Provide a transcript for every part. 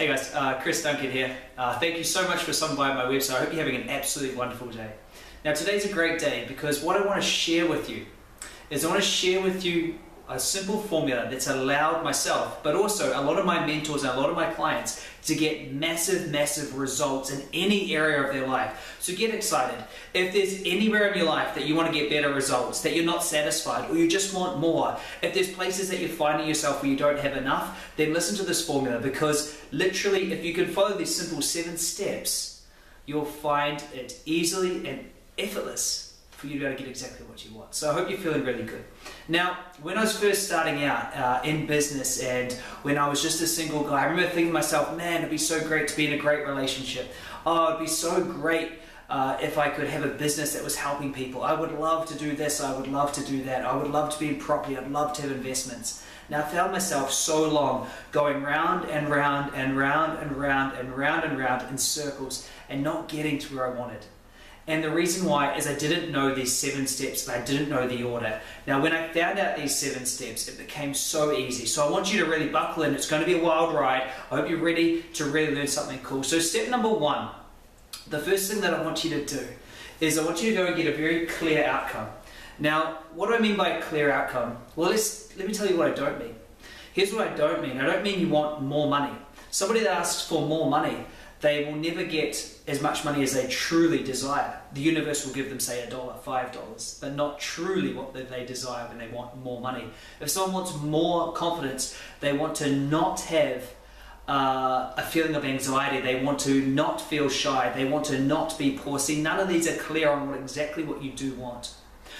Hey guys, Chris Duncan here. Thank you so much for stopping by my website. I hope you're having an absolutely wonderful day. Now today's a great day because what I want to share with you is a simple formula that's allowed myself, but also a lot of my mentors and a lot of my clients to get massive results in any area of their life. So get excited. If there's anywhere in your life that you want to get better results, that you're not satisfied, or you just want more, if there's places that you're finding yourself where you don't have enough, then listen to this formula, because literally if you can follow these simple 7 steps, you'll find it easily and effortless for you to be able to get exactly what you want. So I hope you're feeling really good. Now, when I was first starting out in business and when I was just a single guy, I remember thinking to myself, man, it'd be so great to be in a great relationship. Oh, it'd be so great if I could have a business that was helping people. I would love to do this, I would love to do that. I would love to be in property, I'd love to have investments. Now I found myself so long going round and round and round and round and round and round in circles and not getting to where I wanted. And the reason why is I didn't know these 7 steps, and I didn't know the order. Now when I found out these 7 steps, it became so easy. So I want you to really buckle in. It's going to be a wild ride. I hope you're ready to really learn something cool. So step number 1, the first thing that I want you to do is I want you to go and get a very clear outcome. Now, what do I mean by a clear outcome? Well, let me tell you what I don't mean. Here's what I don't mean. I don't mean you want more money. Somebody that asks for more money, they will never get as much money as they truly desire. The universe will give them, say, $1, $5, but not truly what they desire when they want more money. If someone wants more confidence, they want to not have a feeling of anxiety. They want to not feel shy. They want to not be poor. See, none of these are clear on exactly what you do want.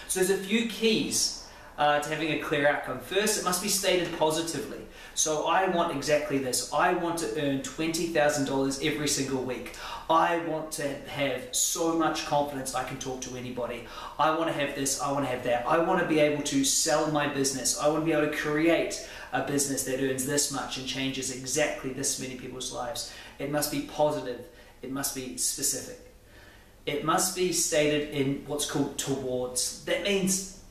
So there's a few keys to having a clear outcome. First, it must be stated positively. So I want exactly this. I want to earn $20,000 every single week. I want to have so much confidence I can talk to anybody. I want to have this, I want to have that. I want to be able to sell my business. I want to be able to create a business that earns this much and changes exactly this many people's lives. It must be positive. It must be specific. It must be stated in what's called towards. That means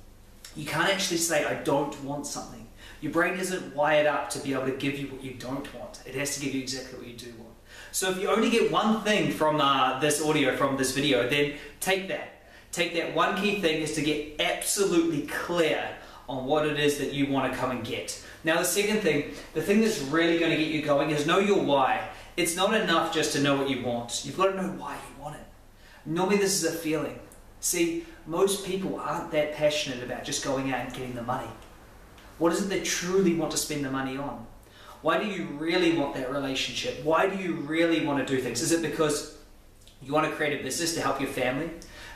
you can't actually say, I don't want something. Your brain isn't wired up to be able to give you what you don't want. It has to give you exactly what you do want. So if you only get one thing from this audio, from this video, then take that. Take that one key thing is to get absolutely clear on what it is that you want to come and get. Now the second thing, the thing that's really going to get you going is know your why. It's not enough just to know what you want. You've got to know why you want it. Normally this is a feeling. See, most people aren't that passionate about just going out and getting the money. What is it they truly want to spend the money on? Why do you really want that relationship? Why do you really want to do things? Is it because you want to create a business to help your family?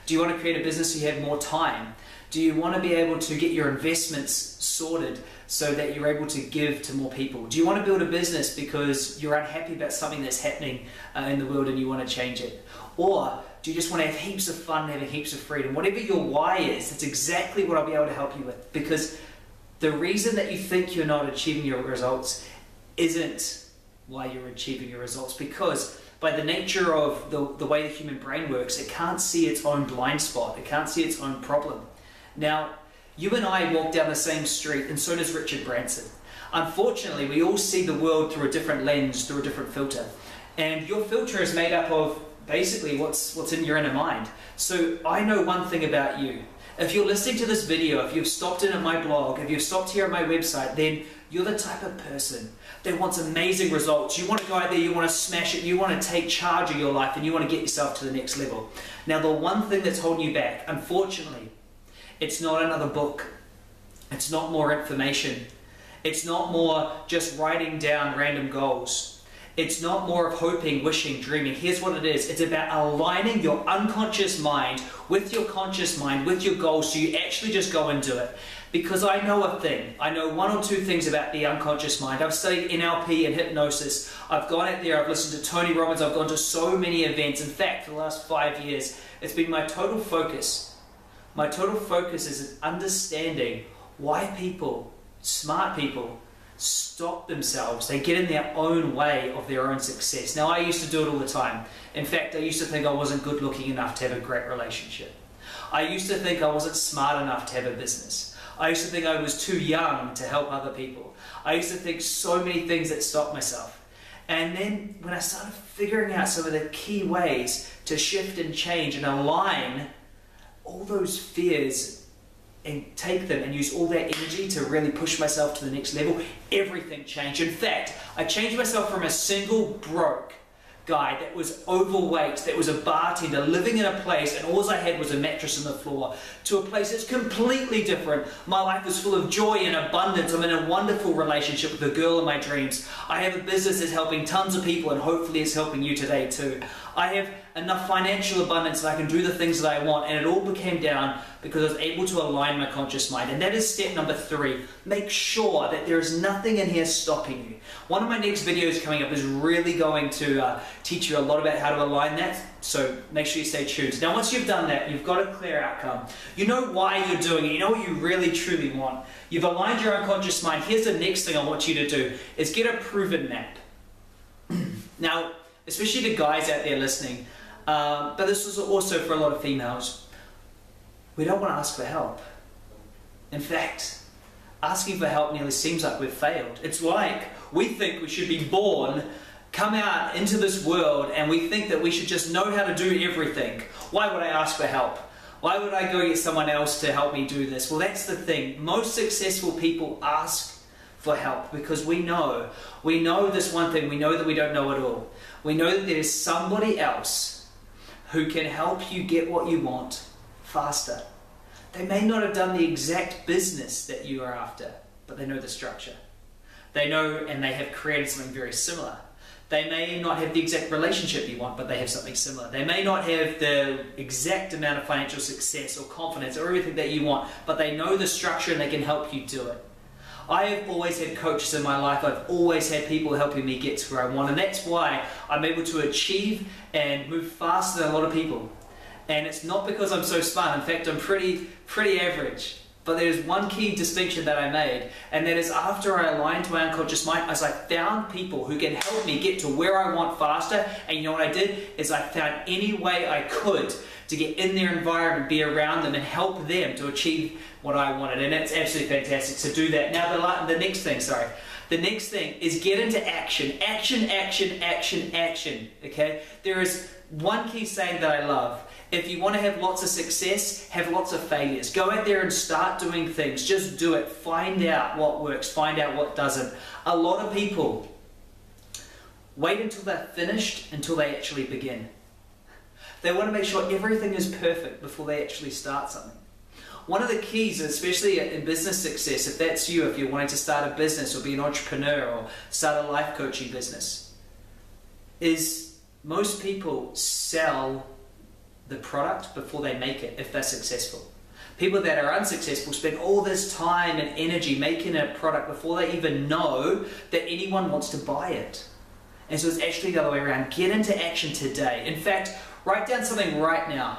Do you want to create a business so you have more time? Do you want to be able to get your investments sorted so that you're able to give to more people? Do you want to build a business because you're unhappy about something that's happening in the world and you want to change it? Or do you just want to have heaps of fun, having heaps of freedom? Whatever your why is, that's exactly what I'll be able to help you with. Because the reason that you think you're not achieving your results isn't why you're achieving your results, because by the nature of the way the human brain works, it can't see its own blind spot. It can't see its own problem. Now, you and I walk down the same street, and so does Richard Branson. Unfortunately, we all see the world through a different lens, through a different filter. And your filter is made up of basically what's in your inner mind. So I know one thing about you. If you're listening to this video, if you've stopped in at my blog, if you've stopped here at my website, then you're the type of person that wants amazing results. You want to go out there, you want to smash it, you want to take charge of your life, and you want to get yourself to the next level. Now, the one thing that's holding you back, unfortunately, it's not another book. It's not more information. It's not more just writing down random goals. It's not more of hoping, wishing, dreaming. Here's what it is. It's about aligning your unconscious mind with your conscious mind, with your goals, so you actually just go and do it. Because I know a thing. I know 1 or 2 things about the unconscious mind. I've studied NLP and hypnosis. I've gone out there, I've listened to Tony Robbins, I've gone to so many events. In fact, for the last 5 years, it's been my total focus. My total focus is understanding why people, smart people, stop themselves. They get in their own way of their own success. Now, I used to do it all the time. In fact, I used to think I wasn't good looking enough to have a great relationship. I used to think I wasn't smart enough to have a business. I used to think I was too young to help other people. I used to think so many things that stopped myself. And then when I started figuring out some of the key ways to shift and change and align all those fears and take them and use all that energy to really push myself to the next level, everything changed. In fact, I changed myself from a single broke guy that was overweight, that was a bartender, living in a place and all I had was a mattress on the floor, to a place that's completely different. My life is full of joy and abundance. I'm in a wonderful relationship with the girl of my dreams. I have a business that's helping tons of people, and hopefully it's helping you today too. I have enough financial abundance that I can do the things that I want, and it all became down because I was able to align my conscious mind. And that is step number 3. Make sure that there is nothing in here stopping you. One of my next videos coming up is really going to teach you a lot about how to align that, so make sure you stay tuned. Now once you've done that, you've got a clear outcome. You know why you're doing it, you know what you really truly want. You've aligned your unconscious mind. Here's the next thing I want you to do, is get a proven map. Now, especially the guys out there listening, but this is also for a lot of females, we don't want to ask for help. In fact, asking for help nearly seems like we've failed. It's like we think we should be born, come out into this world, and we think that we should just know how to do everything. Why would I ask for help? Why would I go get someone else to help me do this? Well, that's the thing. Most successful people ask for help because we know this one thing. We know that we don't know it all. We know that there is somebody else who can help you get what you want faster. They may not have done the exact business that you are after, but they know the structure. They know, and they have created something very similar. They may not have the exact relationship you want, but they have something similar. They may not have the exact amount of financial success or confidence or everything that you want, but they know the structure and they can help you do it. I have always had coaches in my life. I've always had people helping me get to where I want, and that's why I'm able to achieve and move faster than a lot of people. And it's not because I'm so smart. In fact, I'm pretty average. But there's one key distinction that I made, and that is after I aligned to my unconscious mind, as I found people who can help me get to where I want faster, and you know what I did? Is I found any way I could to get in their environment, be around them, and help them to achieve what I wanted. And it's absolutely fantastic to do that. Now the next thing is get into action. Action, action, action, action. Okay? There is one key saying that I love. If you want to have lots of success, have lots of failures. Go out there and start doing things. Just do it. Find out what works. Find out what doesn't. A lot of people wait until they're finished until they actually begin. They want to make sure everything is perfect before they actually start something. One of the keys, especially in business success, if that's you, if you're wanting to start a business or be an entrepreneur or start a life coaching business, is most people sell the product before they make it if they're successful. People that are unsuccessful spend all this time and energy making a product before they even know that anyone wants to buy it. And so it's actually the other way around. Get into action today. In fact, write down something right now.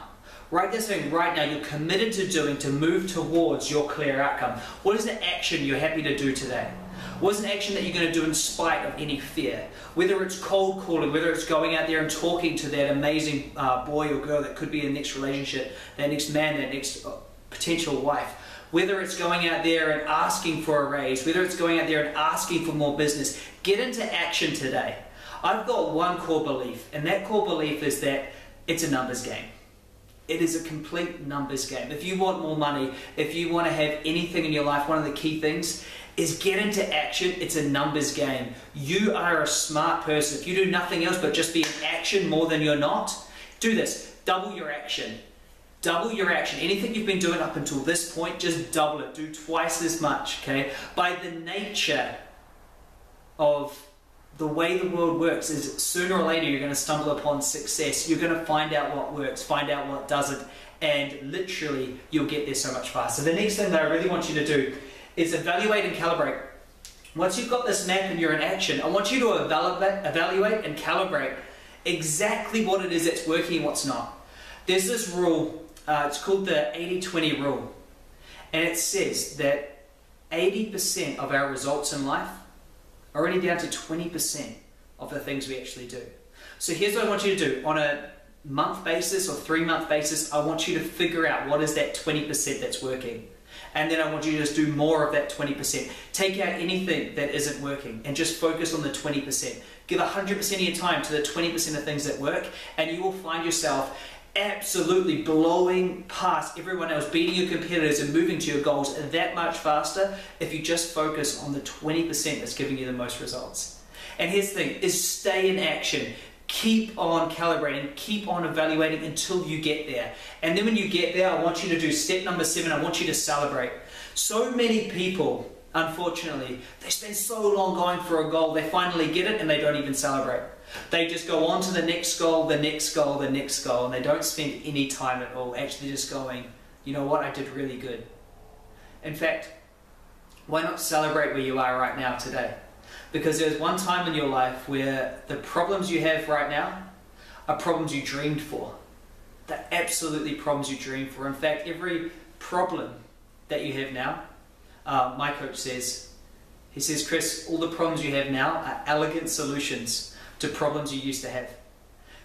Write down something right now you're committed to doing to move towards your clear outcome. What is the action you're happy to do today? What is an action that you're going to do in spite of any fear? Whether it's cold calling, whether it's going out there and talking to that amazing boy or girl that could be in the next relationship, that next man, that next potential wife. Whether it's going out there and asking for a raise, whether it's going out there and asking for more business. Get into action today. I've got one core belief, and that core belief is that it's a numbers game. It is a complete numbers game. If you want more money, if you want to have anything in your life, one of the key things is get into action. It's a numbers game. You are a smart person. If you do nothing else but just be in action more than you're not, do this. Double your action. Double your action. Anything you've been doing up until this point, just double it. Do twice as much, okay? By the nature of the way the world works is sooner or later you're going to stumble upon success. You're going to find out what works, find out what doesn't, and literally you'll get there so much faster. The next thing that I really want you to do is evaluate and calibrate. Once you've got this map and you're in action, I want you to evaluate and calibrate exactly what it is that's working and what's not. There's this rule, it's called the 80-20 rule, and it says that 80% of our results in life are only down to 20% of the things we actually do. So here's what I want you to do. On a month basis or 3-month basis, I want you to figure out what is that 20% that's working. And then I want you to just do more of that 20%. Take out anything that isn't working and just focus on the 20%. Give 100% of your time to the 20% of things that work, and you will find yourself absolutely blowing past everyone else, beating your competitors and moving to your goals that much faster if you just focus on the 20% that's giving you the most results. And here's the thing, is stay in action. Keep on calibrating, keep on evaluating until you get there. And then when you get there, I want you to do step number 7, I want you to celebrate. So many people, unfortunately, they spend so long going for a goal, they finally get it and they don't even celebrate. They just go on to the next goal, the next goal, the next goal, and they don't spend any time at all actually just going, you know what, I did really good. In fact, why not celebrate where you are right now today? Because there's one time in your life where the problems you have right now are problems you dreamed for. They're absolutely problems you dreamed for. In fact, every problem that you have now, my coach says, he says, Chris, all the problems you have now are elegant solutions to problems you used to have.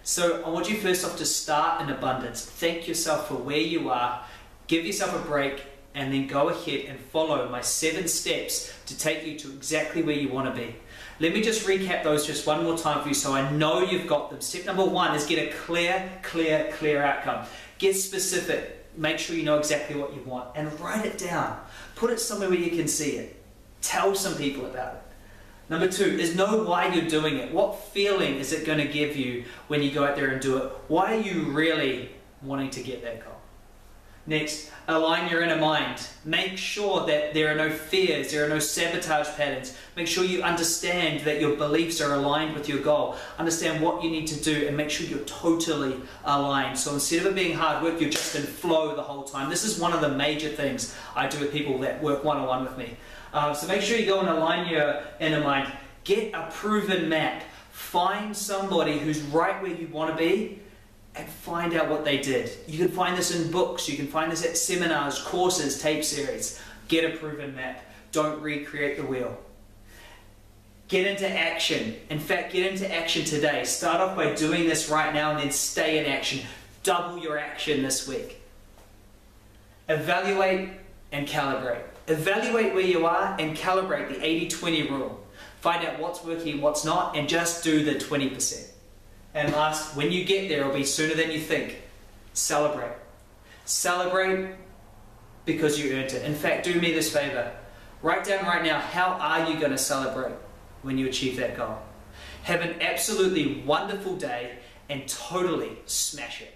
So I want you first off to start in abundance. Thank yourself for where you are, give yourself a break, and then go ahead and follow my 7 steps to take you to exactly where you want to be. Let me just recap those just one more time for you so I know you've got them. Step number 1 is get a clear outcome. Get specific. Make sure you know exactly what you want and write it down. Put it somewhere where you can see it. Tell some people about it. Number 2 is know why you're doing it. What feeling is it going to give you when you go out there and do it? Why are you really wanting to get that goal? Next, align your inner mind. Make sure that there are no fears, there are no sabotage patterns. Make sure you understand that your beliefs are aligned with your goal. Understand what you need to do and make sure you're totally aligned. So instead of it being hard work, you're just in flow the whole time. This is one of the major things I do with people that work one-on-one with me. So make sure you go and align your inner mind. Get a proven map. Find somebody who's right where you want to be and find out what they did. You can find this in books, you can find this at seminars, courses, tape series. Get a proven map. Don't recreate the wheel. Get into action. In fact, get into action today. Start off by doing this right now and then stay in action. Double your action this week. Evaluate and calibrate. Evaluate where you are and calibrate the 80-20 rule. Find out what's working, what's not, and just do the 20%. And last, when you get there, it'll be sooner than you think. Celebrate. Celebrate because you earned it. In fact, do me this favor. Write down right now, how are you going to celebrate when you achieve that goal? Have an absolutely wonderful day and totally smash it.